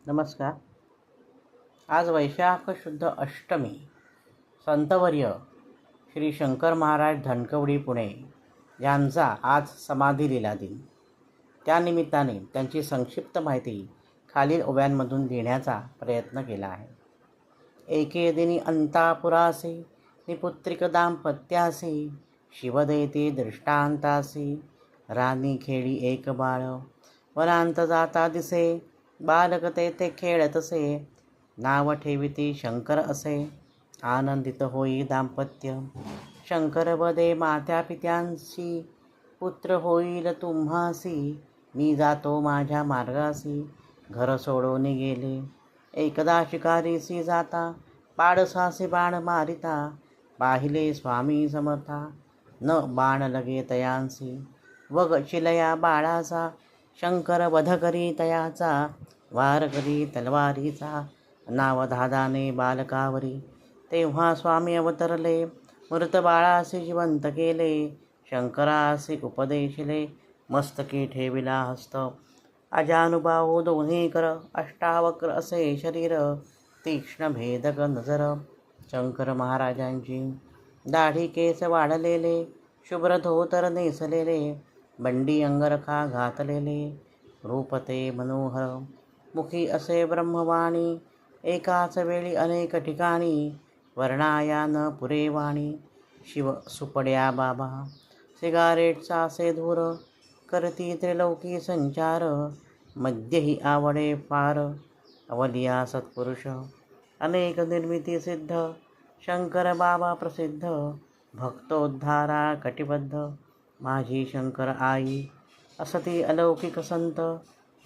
नमस्कार. आज वैशाख शुद्ध अष्टमी. संतवर्य श्री शंकर महाराज धनकवडी पुणे यांचा आज समाधी लीला दिन. त्यानिमित्ताने त्यांची संक्षिप्त माहिती खालील ओव्यांमधून देण्याचा प्रयत्न केला आहे. एके दिनी अंतापुरासी निपुत्रिक दाम्पत्यासी शिवदैते दृष्टांतासी राणी खेळी एक बाळ वनांत जाता दिसे बालक तेथे खेळतसे नाव ठेविती शंकर असे आनंदित होई दाम्पत्य शंकर बदे मात्या पित्यांशी पुत्र होईल तुम्हासी मी जातो माझ्या मार्गासी घर सोडून गेले एकदा शिकारीसी जाता पाडसासे बाण मारिता पाहिले स्वामी समर्था न बाण लगे तयांसी वग चिलया बाळाचा शंकर वध करी तयाचा वार करी तलवारीचा नावधादाने बालकावरी तेव्हा स्वामी अवतरले मृत बाळासी जिवंत केले शंकरासी उपदेशिले मस्तकी ठेविला हस्त अजानुबाहू दोन्ही कर अष्टावक्र असे शरीर तीक्ष्ण भेदक नजर शंकर महाराजांची दाढी केस वाढलेले शुभ्र धोतर नेसलेले बंडी अंगरखा घातलेले रूप ते मनोहर मुखी असे ब्रह्मवाणी एकाच वेळी अनेक ठिकाणी वर्णाया न पुरे वाणी शिव सुपड्या बाबा सिगारेटचा असे धूर करती त्रिलोकी संचार मध्यही आवडे फार अवलिया सत्पुरुष अनेक निर्मिती सिद्ध शंकर बाबा प्रसिद्ध भक्तोद्धारा कटिबद्ध माझी शंकर आई असती अलौकिक संत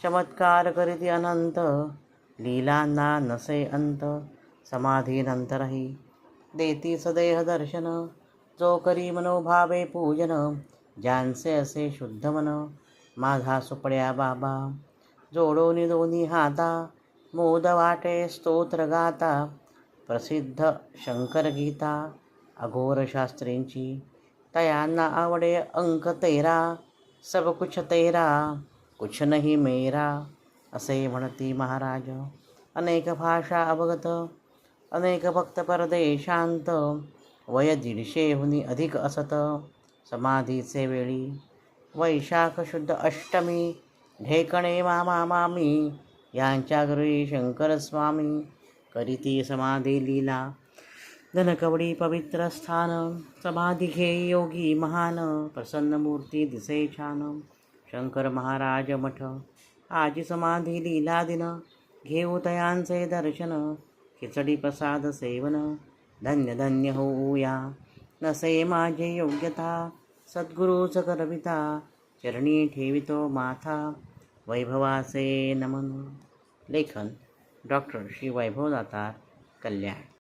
चमत्कार करीती अनंत लीलांना नसे अंत समाधीनंतरही देती सदेह दर्शन जो करी मनोभावे पूजन ज्यांचे असे शुद्ध मन माझा सुपड्या बाबा जोडोनी दोन्ही हाता मोद वाटे स्तोत्र गाता प्रसिद्ध शंकर गीता अघोर शास्त्रींची तयांना आवडे अंक 13 सब कुछ तेरा कुछ नहीं मेरा असे म्हणती महाराज. अनेक भाषा अवगत अनेक भक्त परदेशांत वय 150 अधिक असत समाधीचे वेळी वैशाख शुद्ध अष्टमी ढेकणे मामा मामी यांच्या घरी शंकर स्वामी करीती समाधी लीला धनकवडी पवित्र स्थान समाधी घे योगी महान प्रसन्न मूर्ती दिसे छान शंकर महाराज मठ आजी समाधी लीला दिन घेऊ तयांचे दर्शन खिचडी प्रसाद सेवन धन्य धन्य होऊया नसे माझे योग्यता सद्गुरूच करविता चरणी ठेवितो माथा वैभवाचे नमन. लेखन डॉक्टर श्री वैभव दातार, कल्याण.